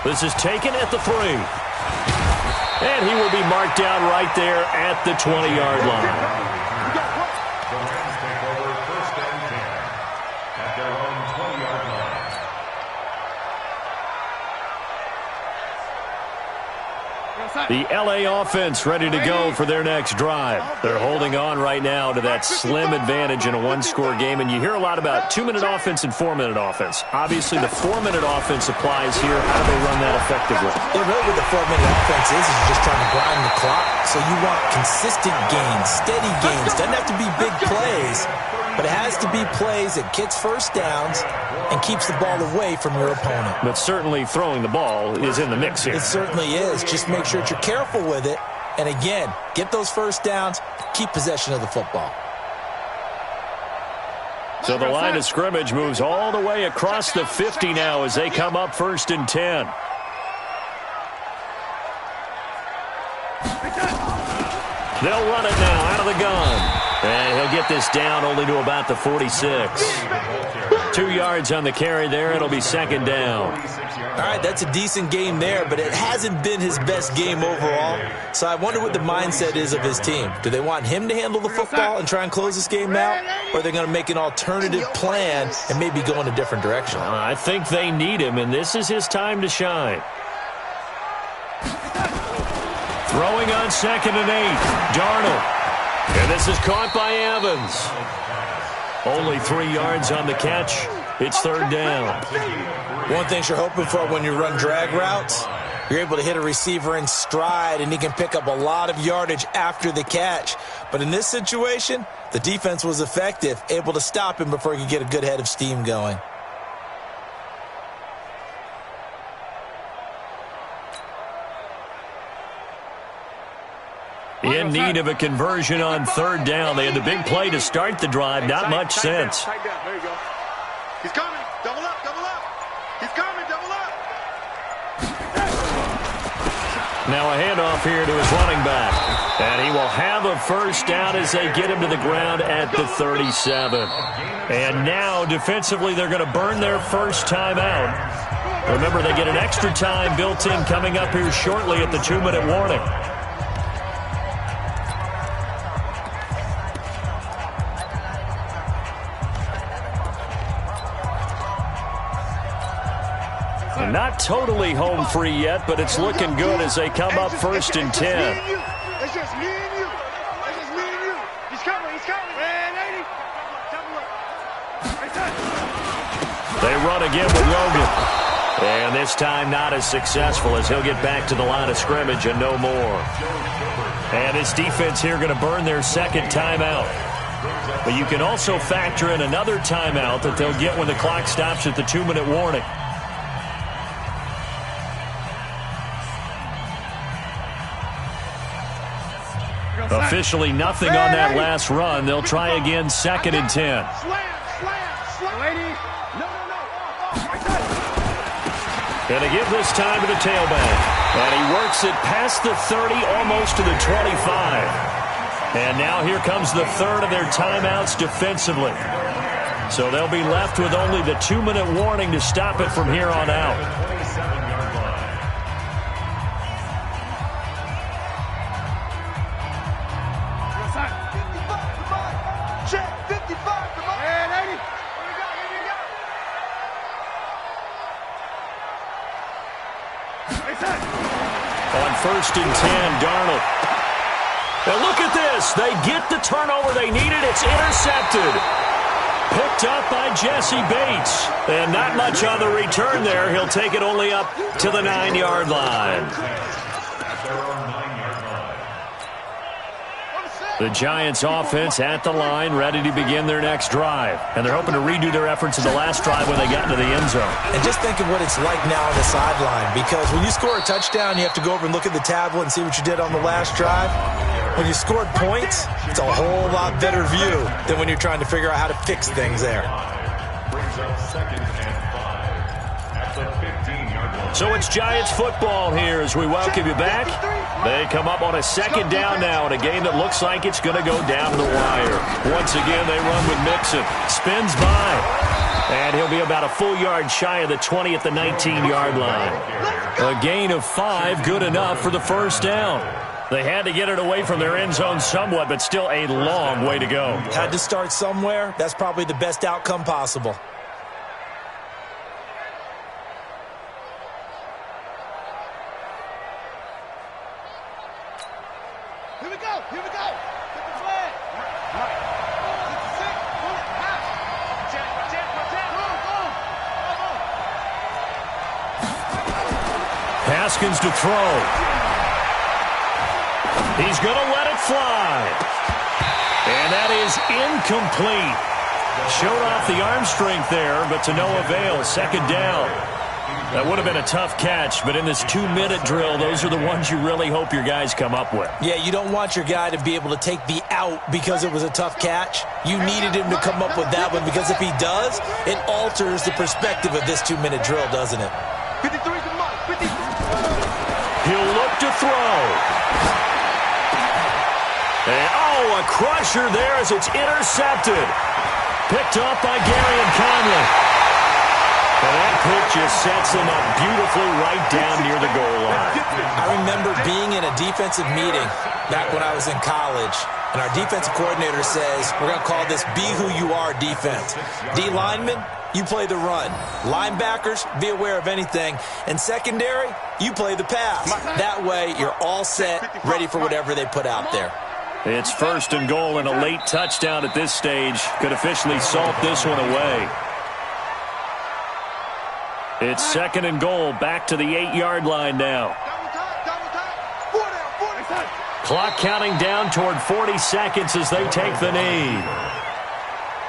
This is taken at the 3. And he will be marked down right there at the 20-yard line.
The Rams take over 1st and 10 at their own 20-yard line.
The L.A. offense ready to go for their next drive. They're holding on right now to that slim advantage in a 1-score game. And you hear a lot about 2-minute offense and 4-minute offense. Obviously, the 4-minute offense applies here. How do they run that effectively?
Yeah, really what the 4-minute offense is just trying to grind the clock. So you want consistent gains, steady gains. Doesn't have to be big plays, but it has to be plays that gets first downs and keeps the ball away from your opponent.
But certainly throwing the ball is in the mix here.
It certainly is. Just make sure that you're careful with it. And again, get those first downs, keep possession of the football.
So the line of scrimmage moves all the way across the 50 now as they come up 1st and 10. They'll run it now out of the gun. And he'll get this down only to about the 46. 2 yards on the carry there. It'll be 2nd down.
All right, that's a decent game there, but it hasn't been his best game overall. So I wonder what the mindset is of his team. Do they want him to handle the football and try and close this game out? Or are they going to make an alternative plan and maybe go in a different direction?
I think they need him, and this is his time to shine. Throwing on 2nd and 8. Darnold. And this is caught by Evans. Only 3 yards on the catch. It's 3rd down.
One thing you're hoping for when you run drag routes, you're able to hit a receiver in stride, and he can pick up a lot of yardage after the catch. But in this situation, the defense was effective, able to stop him before he could get a good head of steam going.
In need of a conversion on 3rd down. They had the big play to start the drive. Not much sense.
There you go. He's coming. Double up, double up. He's coming, double up.
Now a handoff here to his running back. And he will have a 1st down as they get him to the ground at the 37. And now defensively they're going to burn their 1st time out. Remember, they get an extra time built in coming up here shortly at the 2-minute warning. Not totally home free yet, but it's looking good as they come up 1st and 10.
It's just me and you. It's just me and you. He's coming. He's coming. Man, 80.
They run again with Logan. And this time not as successful as he'll get back to the line of scrimmage and no more. And this defense here going to burn their 2nd timeout. But you can also factor in another timeout that they'll get when the clock stops at the 2-minute warning. Officially nothing on that last run. They'll try again 2nd and 10. And to give this time to the tailback. And he works it past the 30, almost to the 25. And now here comes the 3rd of their timeouts defensively. So they'll be left with only the 2-minute warning to stop it from here on out. 1st and 10, Darnold. And look at this. They get the turnover they needed. It's intercepted. Picked up by Jesse Bates. And not much on the return there. He'll take it only up to the 9-yard line. The Giants offense at the line, ready to begin their next drive. And they're hoping to redo their efforts in the last drive when they got into the end zone.
And just think of what it's like now on the sideline, because when you score a touchdown, you have to go over and look at the tablet and see what you did on the last drive. When you scored points, it's a whole lot better view than when you're trying to figure out how to fix things there.
Brings up 2nd and 5 at the 15-yard line.
So it's Giants football here as we welcome you back. They come up on a 2nd down now in a game that looks like it's going to go down to the wire. Once again, they run with Mixon. Spins by. And he'll be about a full yard shy of the 20 at the 19-yard line. A gain of 5, good enough for the 1st down. They had to get it away from their end zone somewhat, but still a long way to go.
Had to start somewhere. That's probably the best outcome possible.
Here we go. Get the flag. Right. Get the six. Pull it. Pass. Watch out.
Haskins to throw. He's going to let it fly. And that is incomplete. Showed off the arm strength there, but to no avail. 2nd down. That would have been a tough catch, but in this 2-minute drill, those are the ones you really hope your guys come up with.
Yeah, you don't want your guy to be able to take the out because it was a tough catch. You needed him to come up with that one, because if he does, it alters the perspective of this 2-minute drill, doesn't it?
53 to Mike. 53.
He'll look to throw. And, a crusher there as it's intercepted. Picked up by Gary and Conley. And that pitch just sets him up beautifully right down near the goal line.
I remember being in a defensive meeting back when I was in college, and our defensive coordinator says, we're going to call this Be Who You Are defense. D linemen, you play the run. Linebackers, be aware of anything. And secondary, you play the pass. That way, you're all set, ready for whatever they put out there.
It's 1st and goal, and a late touchdown at this stage could officially salt this one away. It's 2nd and goal, back to the 8-yard line now. Clock counting down toward 40 seconds as they take the knee.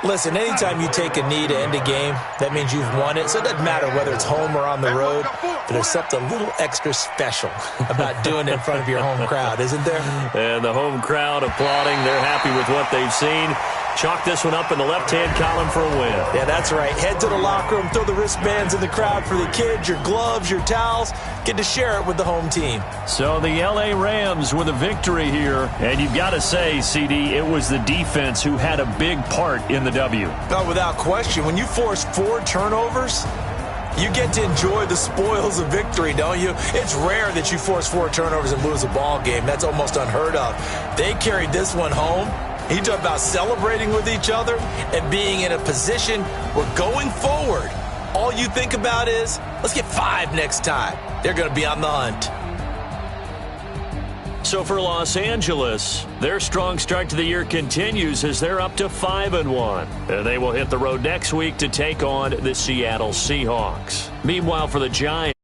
Listen, anytime you take a knee to end a game, that means you've won it. So it doesn't matter whether it's home or on the road, but there's something a little extra special about doing it in front of your home crowd, isn't there?
And the home crowd applauding. They're happy with what they've seen. Chalk this one up in the left-hand column for a win.
Yeah, that's right. Head to the locker room, throw the wristbands in the crowd for the kids, your gloves, your towels. Get to share it with the home team.
So the L.A. Rams with a victory here. And you've got to say, CD, it was the defense who had a big part in the W.
Oh, without question. When you force 4 turnovers, you get to enjoy the spoils of victory, don't you? It's rare that you force 4 turnovers and lose a ball game. That's almost unheard of. They carried this one home. You talk about celebrating with each other and being in a position where going forward, all you think about is, let's get 5 next time. They're going to be on the hunt.
So for Los Angeles, their strong start to the year continues as they're up to 5-1. And they will hit the road next week to take on the Seattle Seahawks. Meanwhile, for the Giants,